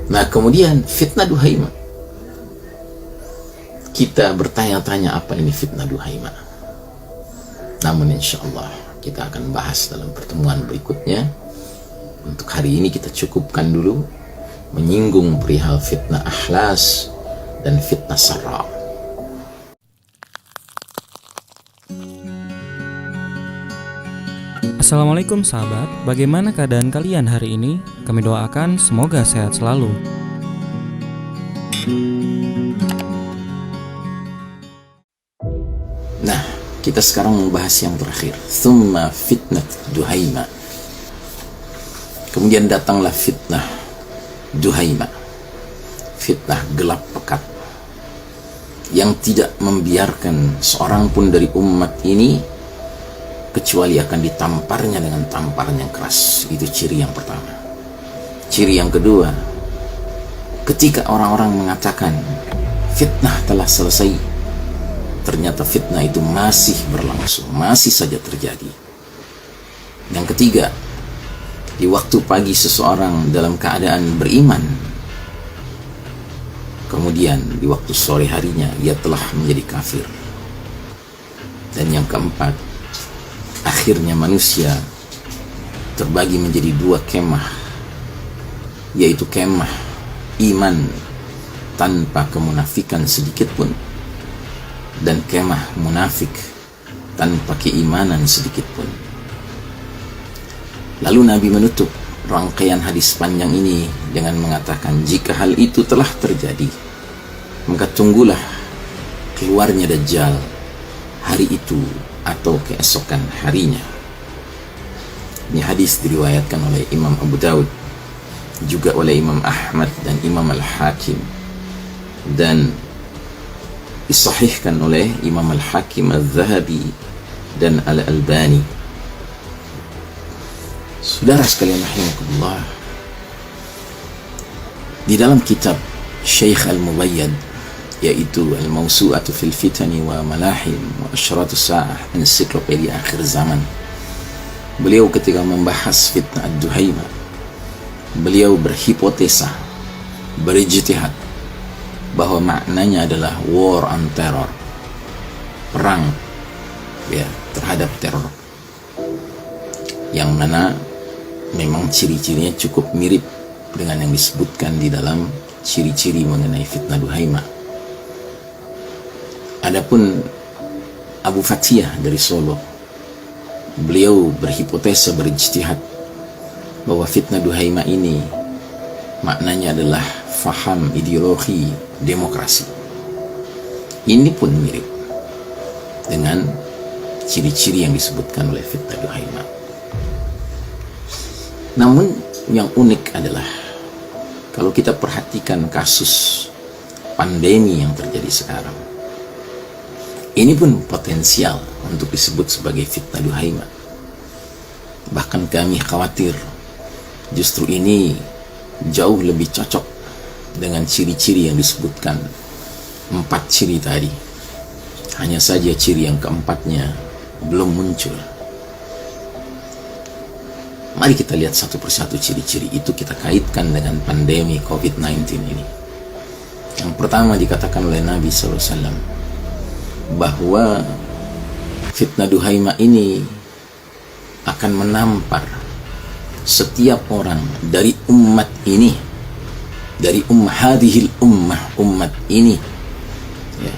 Nah, kemudian fitnah Duhaimah. Kita bertanya-tanya apa ini fitnah Duhaimah. Namun insya Allah kita akan bahas dalam pertemuan berikutnya. Untuk hari ini kita cukupkan dulu menyinggung perihal fitnah Akhlas dan fitnah Sarra. Assalamualaikum sahabat, bagaimana keadaan kalian hari ini? Kami doakan semoga sehat selalu. Nah, kita sekarang membahas yang terakhir, thumma fitnah Duhaimah. Kemudian datanglah fitnah Duhaimah, fitnah gelap pekat yang tidak membiarkan seorang pun dari umat ini kecuali akan ditamparnya dengan tamparan yang keras. Itu ciri yang pertama. Ciri yang kedua, ketika orang-orang mengatakan fitnah telah selesai, ternyata fitnah itu masih berlangsung, masih saja terjadi. Yang ketiga, di waktu pagi seseorang dalam keadaan beriman, kemudian di waktu sore harinya ia telah menjadi kafir. Dan yang keempat, akhirnya manusia terbagi menjadi dua kemah, yaitu kemah iman tanpa kemunafikan sedikit pun, dan kemah munafik tanpa keimanan sedikit pun. Lalu Nabi menutup rangkaian hadis panjang ini dengan mengatakan, jika hal itu telah terjadi, maka tunggulah keluarnya Dajjal hari itu atau keesokan harinya. Ini hadis diriwayatkan oleh Imam Abu Daud, juga oleh Imam Ahmad dan Imam Al-Hakim, dan disahihkan oleh Imam Al-Hakim Al-Zahabi dan Al-Albani. Saudara sekalian rahimakumullah, di dalam kitab Syekh Al-Mubayyad, yaitu Al-Mawsu'atu fil Fitani wa Malahim wa Asyratu Sa'ah, ensiklopedia akhir zaman, beliau ketika membahas fitnah Duhaimah, beliau berhipotesa, berijtihad bahwa maknanya adalah war on terror, perang ya terhadap teror, yang mana memang ciri-cirinya cukup mirip dengan yang disebutkan di dalam ciri-ciri mengenai fitnah Duhaimah. Adapun Abu Fatihah dari Solo, beliau berhipotesa, berijtihad bahwa fitnah Duhaimah ini maknanya adalah faham ideologi demokrasi. Ini pun mirip dengan ciri-ciri yang disebutkan oleh fitnah Duhaimah. Namun yang unik adalah kalau kita perhatikan kasus pandemi yang terjadi sekarang, ini pun potensial untuk disebut sebagai fitnah Duhaimah. Bahkan kami khawatir justru ini jauh lebih cocok dengan ciri-ciri yang disebutkan, 4 ciri tadi. Hanya saja ciri yang keempatnya belum muncul. Mari kita lihat satu persatu ciri-ciri itu, kita kaitkan dengan pandemi COVID-19 ini. Yang pertama dikatakan oleh Nabi SAW bahwa fitnah Duhaimah ini akan menampar setiap orang dari umat ini, dari hadhil ummah, umat ini ya,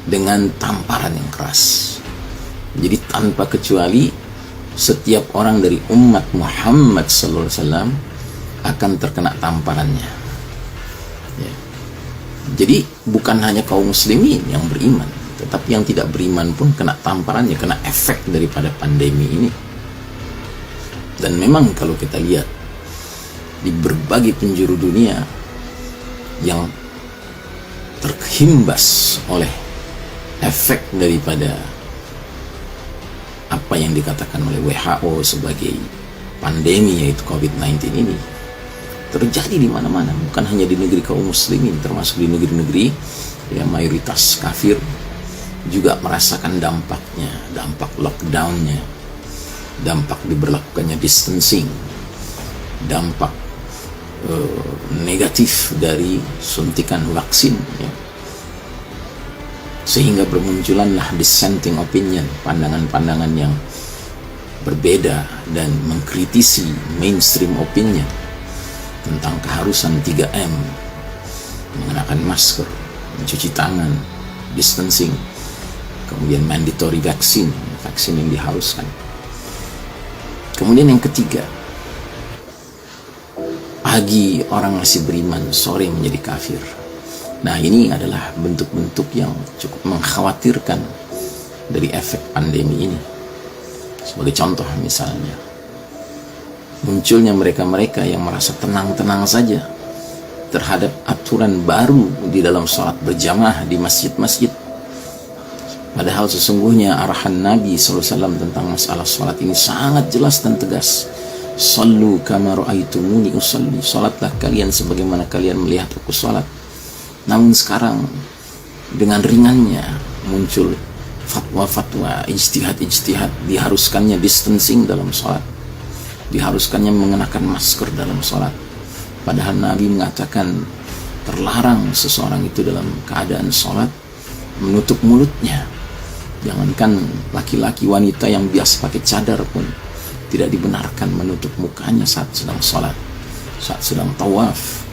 dengan tamparan yang keras. Jadi tanpa kecuali setiap orang dari umat Muhammad SAW akan terkena tamparannya ya. Jadi bukan hanya kaum muslimin yang beriman, tetapi yang tidak beriman pun kena tamparannya, kena efek daripada pandemi ini. Dan memang kalau kita lihat di berbagai penjuru dunia yang terhimbas oleh efek daripada apa yang dikatakan oleh WHO sebagai pandemi, yaitu COVID-19 ini, terjadi di mana-mana, bukan hanya di negeri kaum muslimin, termasuk di negeri-negeri yang mayoritas kafir juga merasakan dampaknya, dampak lockdownnya, dampak diberlakukannya distancing, dampak negatif dari suntikan vaksin, ya. Sehingga bermunculanlah dissenting opinion, pandangan-pandangan yang berbeda dan mengkritisi mainstream opinion tentang keharusan 3M, mengenakan masker, mencuci tangan, distancing, kemudian mandatory vaksin yang diharuskan. Kemudian yang ketiga, pagi orang masih beriman, sore menjadi kafir. Nah, ini adalah bentuk-bentuk yang cukup mengkhawatirkan dari efek pandemi ini. Sebagai contoh misalnya, munculnya mereka-mereka yang merasa tenang-tenang saja terhadap aturan baru di dalam sholat berjamaah di masjid-masjid. Padahal sesungguhnya arahan Nabi SAW tentang masalah sholat ini sangat jelas dan tegas. Sallu kama ra'aitumuni usalli. Sholatlah kalian sebagaimana kalian melihat aku sholat. Namun sekarang dengan ringannya muncul fatwa-fatwa, ijtihad-ijtihad, diharuskannya distancing dalam sholat, diharuskannya mengenakan masker dalam sholat. Padahal Nabi mengatakan terlarang seseorang itu dalam keadaan sholat menutup mulutnya. Jangankan laki-laki, wanita yang biasa pakai cadar pun tidak dibenarkan menutup mukanya saat sedang sholat, saat sedang tawaf.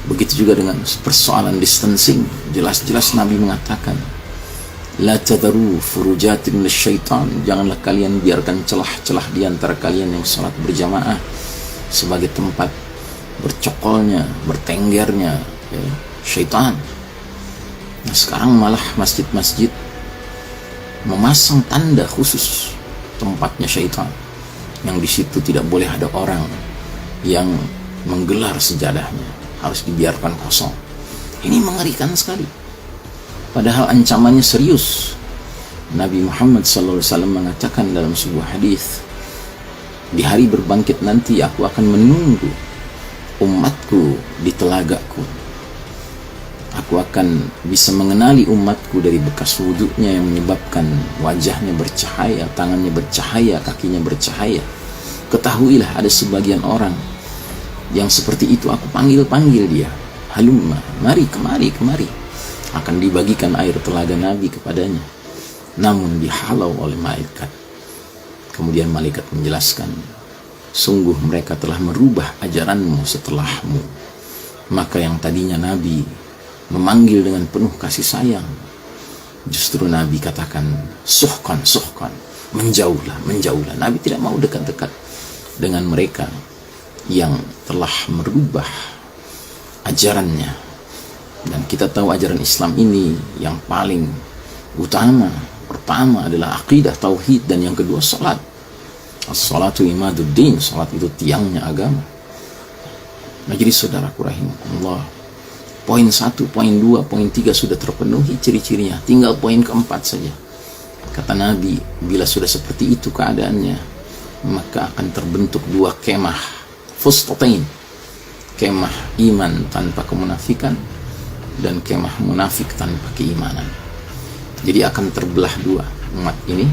Begitu juga dengan persoalan distancing. Jelas-jelas Nabi mengatakan, la tadharu furujatin minasyaitan. Janganlah kalian biarkan celah-celah di antara kalian yang salat berjamaah sebagai tempat bercokolnya, bertenggernya, ya, syaitan. Nah, sekarang malah masjid-masjid memasang tanda khusus tempatnya syaitan, yang di situ tidak boleh ada orang yang menggelar sejadahnya, harus dibiarkan kosong. Ini mengerikan sekali. Padahal ancamannya serius. Nabi Muhammad SAW mengatakan dalam sebuah hadis, di hari berbangkit nanti aku akan menunggu umatku di telagaku. Aku akan bisa mengenali umatku dari bekas wudhunya yang menyebabkan wajahnya bercahaya, tangannya bercahaya, kakinya bercahaya. Ketahuilah ada sebagian orang yang seperti itu, aku panggil dia, halumma, mari kemari. Akan dibagikan air telaga Nabi kepadanya, namun dihalau oleh malaikat. Kemudian malaikat menjelaskan, sungguh mereka telah merubah ajaranmu setelahmu. Maka yang tadinya Nabi memanggil dengan penuh kasih sayang, justru Nabi katakan suhkan, menjauhlah. Nabi tidak mau dekat-dekat dengan mereka yang telah merubah ajarannya. Dan kita tahu ajaran Islam ini yang paling utama, pertama adalah akidah tauhid, dan yang kedua salat. As-salatu imaduddin, salat itu tiangnya agama. Nah, jadi saudaraku rahimakumullah, poin 1, poin 2, poin 3 sudah terpenuhi ciri-cirinya, tinggal poin keempat saja. Kata Nabi, bila sudah seperti itu keadaannya, maka akan terbentuk dua kemah fustatain, kemah iman tanpa kemunafikan dan kemah munafik tanpa keimanan. Jadi akan terbelah dua umat ini.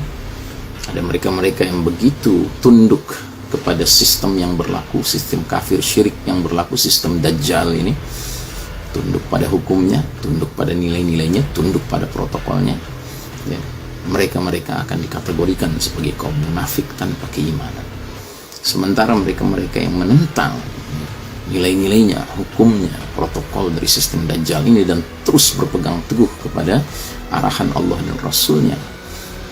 Ada mereka-mereka yang begitu tunduk kepada sistem yang berlaku, sistem kafir syirik yang berlaku, sistem dajjal ini, tunduk pada hukumnya, tunduk pada nilai-nilainya, tunduk pada protokolnya, ya. Mereka akan dikategorikan sebagai kaum munafik tanpa keimanan. Sementara mereka-mereka yang menentang nilai-nilainya, hukumnya, protokol dari sistem dajjal ini dan terus berpegang teguh kepada arahan Allah dan Rasulnya,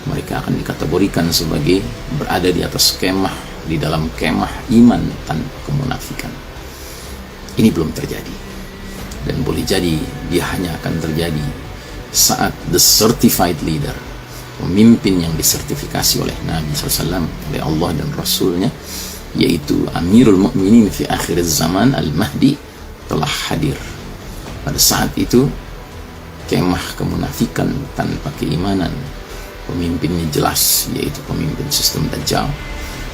mereka akan dikategorikan sebagai berada di atas kemah, di dalam kemah iman tanpa kemunafikan. Ini belum terjadi, dan boleh jadi dia hanya akan terjadi saat the certified leader, pemimpin yang disertifikasi oleh Nabi SAW, oleh Allah dan Rasulnya, yaitu Amirul Mukminin fi akhir zaman Al-Mahdi, telah hadir. Pada saat itu kemah kemunafikan tanpa keimanan, pemimpinnya jelas, yaitu pemimpin sistem Dajjal.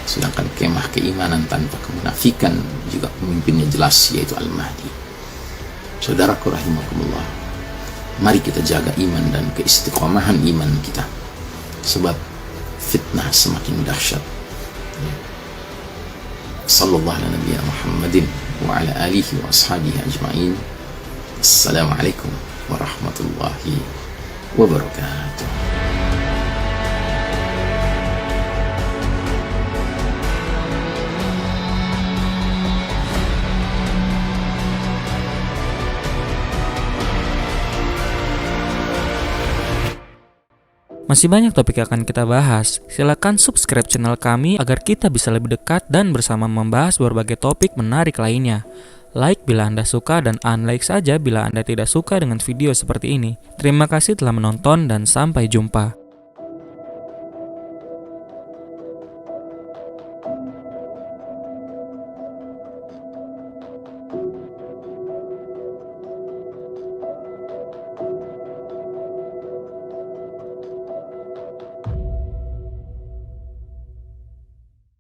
Sedangkan kemah keimanan tanpa kemunafikan juga pemimpinnya jelas, yaitu Al-Mahdi. Saudaraku rahimakumullah, mari kita jaga iman dan keistiqomahan iman kita, sebab fitnah semakin dahsyat. Sallallahu ala nabiyina Muhammadin wa ala alihi wa ashabihi ajma'in. Assalamualaikum warahmatullahi wabarakatuh. Masih banyak topik yang akan kita bahas. Silakan subscribe channel kami agar kita bisa lebih dekat dan bersama membahas berbagai topik menarik lainnya. Like bila Anda suka dan unlike saja bila Anda tidak suka dengan video seperti ini. Terima kasih telah menonton dan sampai jumpa.